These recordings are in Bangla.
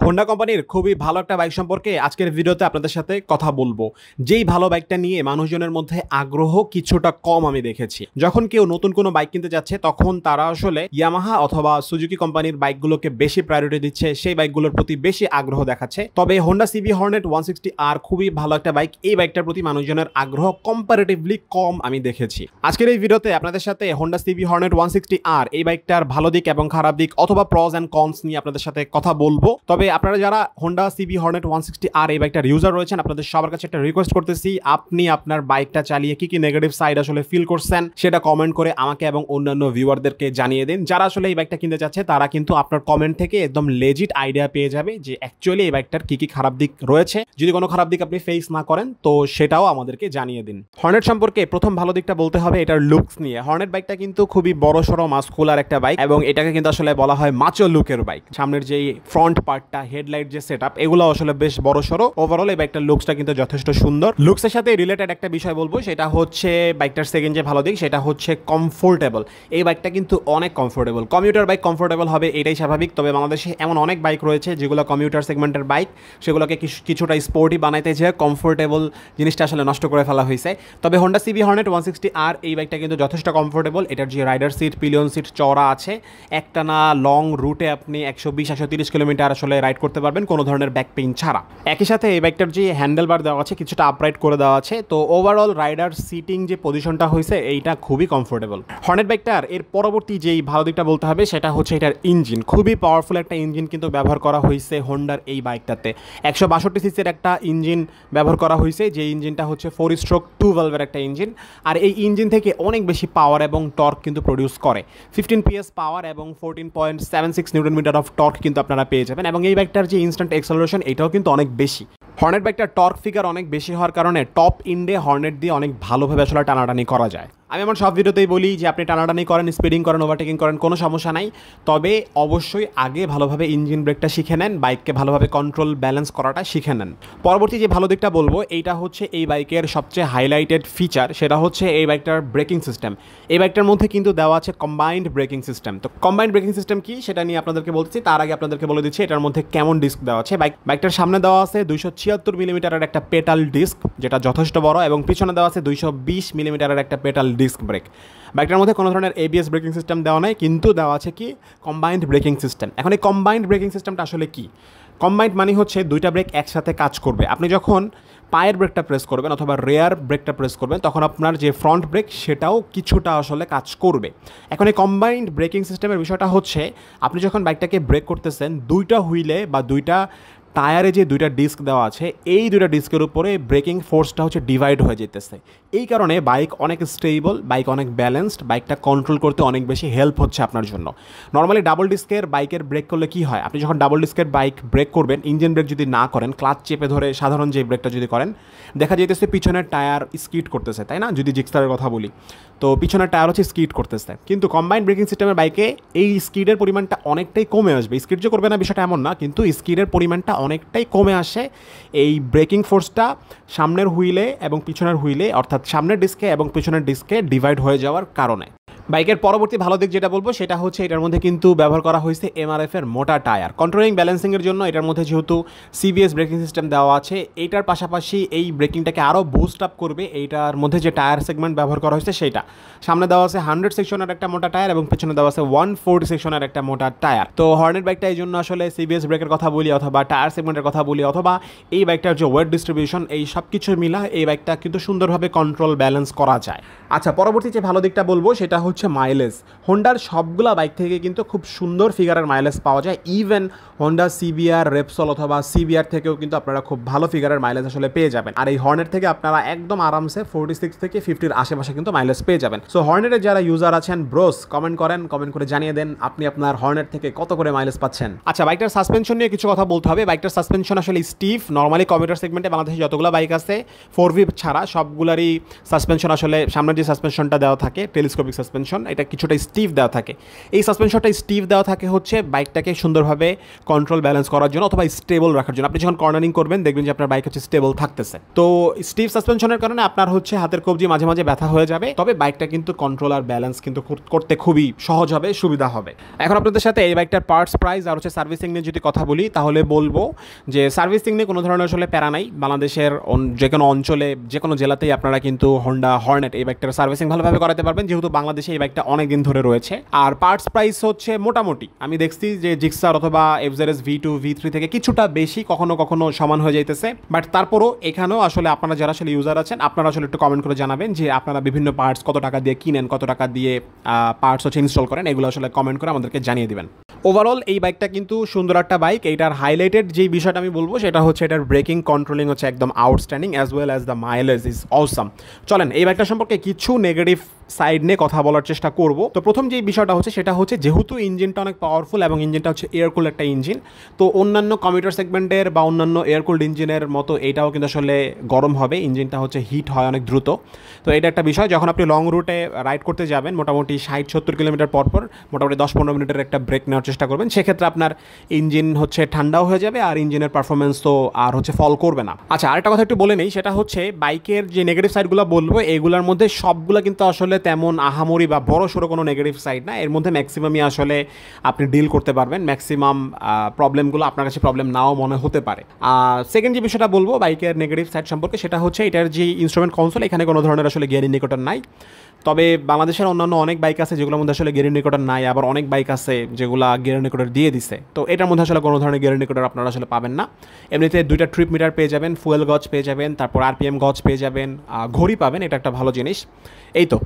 হোন্ডা কোম্পানির খুবই ভালো একটা বাইক সম্পর্কে আজকের ভিডিওতে আপনাদের সাথে কথা বলবো। যেই ভালো বাইকটা নিয়ে মানুষজনের মধ্যে আগ্রহ কিছুটা কম আমি দেখেছি। যখন কেউ নতুন কোনো বাইক কিনতে যাচ্ছে তখন তারা আসলে ইয়ামাহা অথবা সুজুকি কোম্পানির বাইকগুলোকে বেশি প্রায়োরিটি দিচ্ছে, সেই বাইকগুলোর প্রতি বেশি আগ্রহ দেখাচ্ছে। তবে হোন্ডা সিবি হর্নেট 160R খুবই ভালো একটা বাইক। এই বাইকটার প্রতি মানুষজনের আগ্রহ কম্পারেটিভলি কম আমি দেখেছি। আজকের এই ভিডিওতে আপনাদের সাথে হোন্ডা সিবি হর্নেট 160R এই বাইকটার ভালো দিক এবং খারাপ দিক অথবা প্রস অ্যান্ড কনস নিয়ে আপনাদের সাথে কথা বলবো। তবে আপনারা যারা হোন্ডা সিবি হর্নেট 160R এই বাইকটার ইউজার রয়েছেন, আপনাদের সবার কাছে একটা রিকোয়েস্ট করতেছি, আপনি আপনার বাইকটা চালিয়ে কি নেগেটিভ সাইড আসলে ফিল করছেন সেটা কমেন্ট করে আমাকে এবং অন্যান্য ভিউয়ারদেরকে জানিয়ে দিন। যারা আসলে এই বাইকটা কিনতে চাচ্ছে তারা কিন্তু আপনার কমেন্ট থেকে একদম লেজিট আইডিয়া পেয়ে যাবে যে অ্যাকচুয়ালি এই বাইকটার কি খারাপ দিক রয়েছে। যদি কোনো খারাপ দিক আপনি ফেস না করেন তো সেটাও আমাদেরকে জানিয়ে দিন। হর্নেট সম্পর্কে প্রথম ভালো দিকটা বলতে হবে এটার লুকস নিয়ে। হর্নেট বাইকটা কিন্তু খুবই বড় সড়ো মাস্কুলার একটা বাইক এবং এটাকে কিন্তু আসলে বলা হয় মাচো লুকের বাইক। সামনের যে ফ্রন্ট পার্টটা, হেডলাইট যে সেটআপ, এগুলো আসলে বেশ বড় সড়ো। ওভারঅল এই বাইকটার লুকসটা কিন্তু যথেষ্ট সুন্দর। লুকসের সাথে রিলেটেড একটা বিষয় বলবো, সেটা হচ্ছে বাইকটার সেকেন্ড যে ভালো দিক সেটা হচ্ছে কমফোর্টেবল। এই বাইকটা কিন্তু অনেক কমফোর্টেবল। কমিউটার বাইক কমফোর্টেবল হবে এটাই স্বাভাবিক, তবে বাংলাদেশে এমন অনেক বাইক রয়েছে যেগুলো কমিউটার সেগমেন্টের বাইক, সেগুলোকে কিছুটা স্পোর্টি বানাইতে যে কমফোর্টেবল জিনিসটা আসলে নষ্ট করে ফেলা হয়েছে। তবে হোন্ডা সিবি হর্নেট 160R এই বাইকটা কিন্তু যথেষ্ট কমফোর্টেবল। এটার যে রাইডার সিট, পিলিয়ন সিট চওড়া আছে, একটানা লং রুটে আপনি 120-130 কিলোমিটার আসলে রাইড করতে পারবেন কোনো ধরনের ব্যাক পেইন ছাড়া। একই সাথে এই বাইকটার যে হ্যান্ডেল বার দেওয়া আছে কিছুটা আপরাইট করে দেওয়া আছে, তো ওভারঅল রাইডার সিটিং যে পজিশনটা হয়েছে এইটা খুবই কমফোর্টেবল। হর্নেট বাইকটার এর পরবর্তী যেই ভালো দিকটা বলতে হবে সেটা হচ্ছে এটার ইঞ্জিন। খুবই পাওয়ারফুল একটা ইঞ্জিন কিন্তু ব্যবহার করা হয়েছে হোন্ডার এই বাইকটাতে। 162 সিসির একটা ইঞ্জিন ব্যবহার করা হয়েছে, যে ইঞ্জিনটা হচ্ছে 4 স্ট্রোক 2 ভালভের একটা ইঞ্জিন। আর এই ইঞ্জিন থেকে অনেক বেশি পাওয়ার এবং টর্ক কিন্তু প্রডিউস করে। 15 PS পাওয়ার এবং 14.76 নিউটন মিটার অফ টর্ক কিন্তু আপনারা পেয়ে যাবেন। এবং এই বাইকটার যে ইনস্ট্যান্ট এক্সেলারেশন এটাও কিন্তু অনেক বেশি। হর্নেট বাইকটার টর্ক ফিগার অনেক বেশি হওয়ার কারণে টপ ইন্ডে হর্নেট দিয়ে অনেক ভালোভাবে আসলে টানাটানি করা যায়। আমি আমার সব ভিডিওতেই বলি যে আপনি টানাটানি করেন, স্পিডিং করেন, ওভারটেকিং করেন, কোনো সমস্যা নাই, তবে অবশ্যই আগে ভালোভাবে ইঞ্জিন ব্রেকটা শিখে নেন, বাইককে ভালোভাবে কন্ট্রোল ব্যালেন্স করাটা শিখে নেন। পরবর্তী যে ভালো দিকটা বলবো এইটা হচ্ছে এই বাইকের সবচেয়ে হাইলাইটেড ফিচার, সেটা হচ্ছে এই বাইকটার ব্রেকিং সিস্টেম। এই বাইকটার মধ্যে কিন্তু দেওয়া আছে কম্বাইন্ড ব্রেকিং সিস্টেম। তো কম্বাইন্ড ব্রেকিং সিস্টেম কি সেটা নিয়ে আপনাদেরকে বলতেছি, তার আগে আপনাদেরকে বলে দিচ্ছি এটার মধ্যে কেমন ডিস্ক দেওয়া আছে। বাইকটার সামনে দেওয়া আছে 276 মিলিমিটারের একটা পেটাল ডিস্ক, যেটা যথেষ্ট বড়, এবং পিছনে দেওয়া আছে 220 মিলিমিটারের একটা পেটাল ডিস্ক ব্রেক। বাইকটার মধ্যে কোনো ধরনের ABS ব্রেকিং সিস্টেম দেওয়া নাই, কিন্তু দেওয়া আছে কি কম্বাইন্ড ব্রেকিং সিস্টেম। এখন এই কম্বাইন্ড ব্রেকিং সিস্টেমটা আসলে কি? কম্বাইন্ড মানে হচ্ছে দুইটা ব্রেক একসাথে কাজ করবে। আপনি যখন পায়ের ব্রেকটা প্রেস করবেন অথবা রেয়ার ব্রেকটা প্রেস করবেন তখন আপনার যে ফ্রন্ট ব্রেক সেটাও কিছুটা আসলে কাজ করবে। এখন এই কম্বাইন্ড ব্রেকিং সিস্টেমের বিষয়টা হচ্ছে আপনি যখন বাইকটাকে ব্রেক করতেছেন দুইটা হুইলে বা দুইটা টায়ারে যে দুইটা ডিস্ক দেওয়া আছে এই দুইটা ডিস্কের উপরে ব্রেকিং ফোর্সটা হচ্ছে ডিভাইড হয়ে যেতেছে। এই কারণে বাইক অনেক স্টেবল, বাইক অনেক ব্যালেন্সড, বাইকটা কন্ট্রোল করতে অনেক বেশি হেল্প হচ্ছে আপনার জন্য। নর্মালি ডাবল ডিস্কের বাইকের ব্রেক করলে কি হয়, আপনি যখন ডাবল ডিস্কের বাইক ব্রেক করবেন, ইঞ্জিন ব্রেক যদি না করেন, ক্লাচ চেপে ধরে সাধারণ যে ব্রেকটা যদি করেন, দেখা যেতেছে পিছনের টায়ার স্কিড করতেছে, তাই না? যদি জিক্সারের কথা বলি তো পিছনের টায়ার হচ্ছে স্কিড করতেছে। কিন্তু কম্বাইন্ড ব্রেকিং সিস্টেমের বাইকে এই স্কিডের পরিমাণটা অনেকটাই কমে আসবে। স্কিড যে করবে না বিষয়টা এমন না, কিন্তু স্কিডের পরিমাণটা অনেকটাই কমে আসে এই ব্রেকিং ফোর্সটা সামনের হুইলে এবং পিছনের হুইলে, অর্থাৎ সামনের ডিস্কে এবং পিছনের ডিস্কে ডিভাইড হয়ে যাওয়ার কারণে। বাইকের পরবর্তী ভালো দিক যেটা বলবো সেটা হচ্ছে এটার মধ্যে কিন্তু ব্যবহার করা হয়েছে MRF এর মোটা টায়ার। কন্ট্রোলিং ব্যালেন্সিংয়ের জন্য এটার মধ্যে যেহেতু CBS ব্রেকিং সিস্টেম দেওয়া আছে, এইটার পাশাপাশি এই ব্রেকিংটাকে আরও বুস্ট আপ করবে এইটার মধ্যে যে টায়ার সেগমেন্ট ব্যবহার করা হয়েছে সেইটা। সামনে দেওয়া আছে 100 সেকশনের একটা মোটা টায়ার এবং পিছনে দেওয়া আছে 140 সেকশনের একটা মোটা টায়ার। তো হর্নেট বাইকটা এই জন্য আসলে CBS ব্রেকের কথা বলি অথবা টায়ার সেগমেন্টের কথা বলি অথবা এই বাইকটার যে ওয়েট ডিস্ট্রিবিউশন, এই সব কিছু মিলা এই বাইকটা কিন্তু সুন্দরভাবে কন্ট্রোল ব্যালেন্স করা যায়। আচ্ছা, পরবর্তী যে ভালো দিকটা বলবো সেটা হচ্ছে মাইলেজ। হোন্ডার সবগুলা বাইক থেকে কিন্তু খুব সুন্দর ফিগারের মাইলেজ পাওয়া যায়। ইভেন হোন্ডা CBR, রেপসল অথবা CBR থেকেও কিন্তু আপনারা খুব ভালো ফিগারের মাইলেজ আসলে পেয়ে যাবেন। আর এই হর্নেট থেকে আপনারা একদম আরামসে 46 থেকে 50-র আশেপাশে কিন্তু মাইলেজ পেয়ে যাবেন। সো হর্নেটের যারা ইউজার আছেন ব্রোস, কমেন্ট করে জানিয়ে দেন আপনি আপনার হর্নেট থেকে কত করে মাইলেজ পাচ্ছেন। আচ্ছা, বাইকটার সাসপেনশন নিয়ে কিছু কথা বলতে হবে। বাইকটার সাসপেনশন আসলে স্টিফ। নর্মালি কমিউটার সেগমেন্টে বাংলাদেশে যতগুলো বাইক আছে 4V ছাড়া সবগুলারই সাসপেনশন আসলে সামনের যে সাসপেনশনটা দেওয়া থাকে টেলিস্কোপিক সাসপেনশন, সাসপেনশন, এটা কিছুটা স্টিফ দেওয়া থাকে। এই সাসপেনশনটা স্টিফ দেওয়া থাকে হচ্ছে বাইকটাকে সুন্দরভাবে কন্ট্রোল ব্যালেন্স করার জন্য অথবা স্টেবল রাখার জন্য। আপনি যখন কর্নারিং করবেন দেখবেন যে আপনার বাইক হচ্ছে স্টেবল থাকতেছে। তো স্টিফ সাসপেনশনের কারণে আপনার হচ্ছে হাতের কবজি মাঝে মাঝে ব্যথা হয়ে যাবে, তবে বাইকটা কিন্তু কন্ট্রোল আর ব্যালেন্স কিন্তু করতে খুবই সহজ হবে, সুবিধা হবে। এখন আপনাদের সাথে এই বাইকটার পার্টস প্রাইস আর হচ্ছে সার্ভিসিং নিয়ে যদি কথা বলি, তাহলে বলবো যে সার্ভিসিং নিয়ে কোনো ধরনের আসলে প্যারা নাই। বাংলাদেশের যে কোনো অঞ্চলে যে কোনো জেলাতেই আপনারা কিন্তু হোন্ডা হর্নেট এই বাইকটার সার্ভিসিং ভালোভাবে করাতে পারবেন, যেহেতু বাংলাদেশে এই বাইকটা অনেক দিন ধরে রয়েছে। আর পার্টস প্রাইস হচ্ছে মোটামুটি আমি দেখছি যে জিক্সার অথবা এফজেডএস V2 V3 থেকে কিছুটা বেশি, কখনো কখনো সমান হয়ে যাইতেছে। বাট তারপরও এখানেও আসলে আপনারা যারা আসলে ইউজার আছেন, আপনারা আসলে একটু কমেন্ট করে জানাবেন যে আপনারা বিভিন্ন পার্টস কত টাকা দিয়ে কিনেন, কত টাকা দিয়ে পার্টস হচ্ছে ইনস্টল করেন, এগুলো আসলে কমেন্ট করে আমাদেরকে জানিয়ে দিবেন। ওভারঅল এই বাইকটা কিন্তু সুন্দর একটা বাইক। এইটার হাইলাইটেড যেই বিষয়টা আমি বলবো সেটা হচ্ছে এটার ব্রেকিং কন্ট্রোলিং হচ্ছে একদম outstanding, as well as the mileage is awesome. চলেন এই বাইকটা সম্পর্কে কিছু নেগেটিভ সাইড নিয়ে কথা বলার চেষ্টা করব। তো প্রথম যে বিষয়টা হচ্ছে সেটা হচ্ছে যেহেতু ইঞ্জিনটা অনেক পাওয়ারফুল এবং ইঞ্জিনটা হচ্ছে এয়ারকুল একটা ইঞ্জিন, তো অন্যান্য কমিউটার সেগমেন্টের বা অন্যান্য এয়ারকুলড ইঞ্জিনের মতো এটাও কিন্তু আসলে গরম হবে, ইঞ্জিনটা হচ্ছে হিট হয় অনেক দ্রুত। তো এটা একটা বিষয়। যখন আপনি লং রুটে রাইড করতে যাবেন মোটামুটি 60-70 কিলোমিটার পর মোটামুটি 10-15 মিনিটের একটা ব্রেক নেওয়ার চেষ্টা করবেন, সেক্ষেত্রে আপনার ইঞ্জিন হচ্ছে ঠান্ডাও হয়ে যাবে আর ইঞ্জিনের পারফরমেন্স তো আর হচ্ছে ফল করবে না। আচ্ছা, আরেকটা কথা একটু বলে নেই, সেটা হচ্ছে বাইকের যে নেগেটিভ সাইডগুলো বলবো এগুলোর মধ্যে সবগুলো কিন্তু আসলে তেমন আহামরি বা বড় সড়ো কোনো নেগেটিভ সাইড না। এর মধ্যে ম্যাক্সিমামই আসলে আপনি ডিল করতে পারবেন, ম্যাক্সিমাম প্রবলেমগুলো আপনার কাছে প্রবলেম নাও মনে হতে পারে। সেকেন্ড যে বিষয়টা বলবো বাইকের নেগেটিভ সাইড সম্পর্কে সেটা হচ্ছে এটার যে ইনস্ট্রুমেন্ট কনসোল, এখানে কোনো ধরনের আসলে গিয়ার ইন্ডিকেটর নাই। তবে বাংলাদেশের অন্যান্য অনেক বাইক আছে যেগুলোর মধ্যে আসলে গিয়ার ইন্ডিকেটর নাই, আবার অনেক বাইক আছে যেগুলো গিয়ার ইন্ডিকেটর দিয়ে দিছে। তো এটার মধ্যে আসলে কোনো ধরনের গিয়ার ইন্ডিকেটর আপনারা আসলে পাবেন না। এমনিতে 2টা ট্রিপ মিটার পেয়ে যাবেন, ফুয়েল গজ পেয়ে যাবেন, তারপর RPM গজ পেয়ে যাবেন, ঘড়ি পাবেন, এটা একটা ভালো জিনিস। এই তো।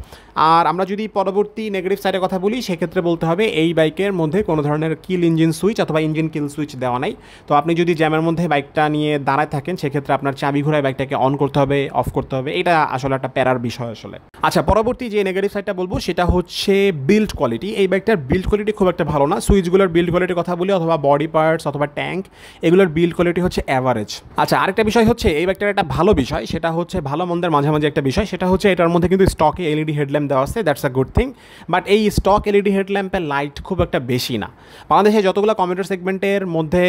আর আমরা যদি পরবর্তী নেগেটিভ সাইডের কথা বলি সেক্ষেত্রে বলতে হবে এই বাইকের মধ্যে কোনো ধরনের কিল ইঞ্জিন সুইচ অথবা ইঞ্জিন কিল সুইচ দেওয়া নাই। তো আপনি যদি জ্যামের মধ্যে বাইকটা নিয়ে দাঁড়ায় থাকেন সেক্ষেত্রে আপনার চাবি ঘোরায় বাইকটাকে অন করতে হবে, অফ করতে হবে, এটা আসলে একটা প্যারার বিষয় আসলে। আচ্ছা, পরবর্তী যে নেগেটিভ সাইডটা বলবো সেটা হচ্ছে বিল্ড কোয়ালিটি। এই বাইকটার বিল্ড কোয়ালিটি খুব একটা ভালো না। সুইচগুলোর বিল্ড কোয়ালিটির কথা বলি অথবা বডি পার্টস অথবা ট্যাঙ্ক, এগুলোর বিল্ড কোয়ালিটি হচ্ছে অ্যাভারেজ। আচ্ছা, আরেকটা বিষয় হচ্ছে এই বাইকটার একটা ভালো বিষয়, সেটা হচ্ছে ভালো মন্দের মাঝামাঝি একটা বিষয়, সেটা হচ্ছে এটার মধ্যে কিন্তু স্টকে এলইডি হেডল্যাম্প দেওয়া আছে, that's a good thing. But এই স্টক এলইডি হেডল্যাম্পের লাইট খুব একটা বেশি না। বাংলাদেশে যতগুলো কমিউটার সেগমেন্টের মধ্যে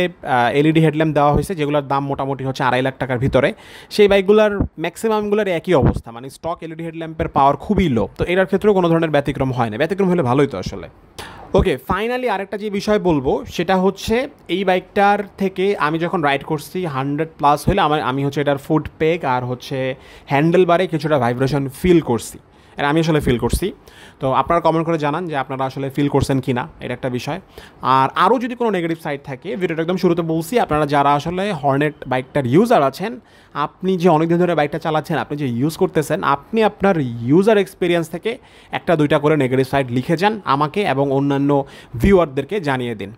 এলইডি হেডল্যাম্প দেওয়া হয়েছে যেগুলোর দাম মোটামুটি হচ্ছে 2.5 লাখ টাকার ভিতরে, সেই বাইকগুলোর ম্যাক্সিমামগুলোর একই অবস্থা, মানে স্টক এলইডি হেডল্যাম্পের পাওয়ার খুবই লো। তো এটার ক্ষেত্রেও কোনো ধরনের ব্যতিক্রম হয় না, ব্যতিক্রম হলে ভালোই তো আসলে। ওকে, ফাইনালি আরেকটা যে বিষয় বলবো সেটা হচ্ছে এই বাইকটার থেকে আমি যখন রাইড করছি 100+ হলে আমি হচ্ছে এটার ফুট পেগ আর হচ্ছে হ্যান্ডেল বারে কিছুটা ভাইব্রেশন ফিল করছি, আর আমি আসলে ফিল করছি। তো আপনারা কমেন্ট করে জানান যে আপনারা আসলে ফিল করছেন কি না, এটা একটা বিষয়। আর আরও যদি কোনো নেগেটিভ সাইড থাকে, ভিডিওটা একদম শুরুতে বলছি, আপনারা যারা আসলে হর্নেট বাইকটার ইউজার আছেন, আপনি যে অনেক দিন ধরে বাইকটা চালাচ্ছেন, আপনি যে ইউজ করতেছেন, আপনি আপনার ইউজার এক্সপিরিয়েন্স থেকে 1-2টা করে নেগেটিভ সাইড লিখে যান আমাকে এবং অন্যান্য ভিউয়ারদেরকে জানিয়ে দিন।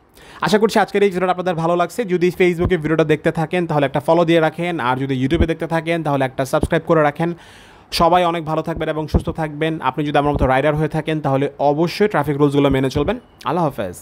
আশা করছি আজকের এই ভিডিওটা আপনাদের ভালো লাগছে। যদি ফেসবুকে ভিডিওটা দেখতে থাকেন তাহলে একটা ফলো দিয়ে রাখেন, আর যদি ইউটিউবে দেখতে থাকেন তাহলে একটা সাবস্ক্রাইব করে রাখেন। সবাই অনেক ভালো থাকবেন এবং সুস্থ থাকবেন। আপনি যদি আমার মতো রাইডার হয়ে থাকেন তাহলে অবশ্যই ট্রাফিক রুলসগুলো মেনে চলবেন। আল্লাহ হাফেজ।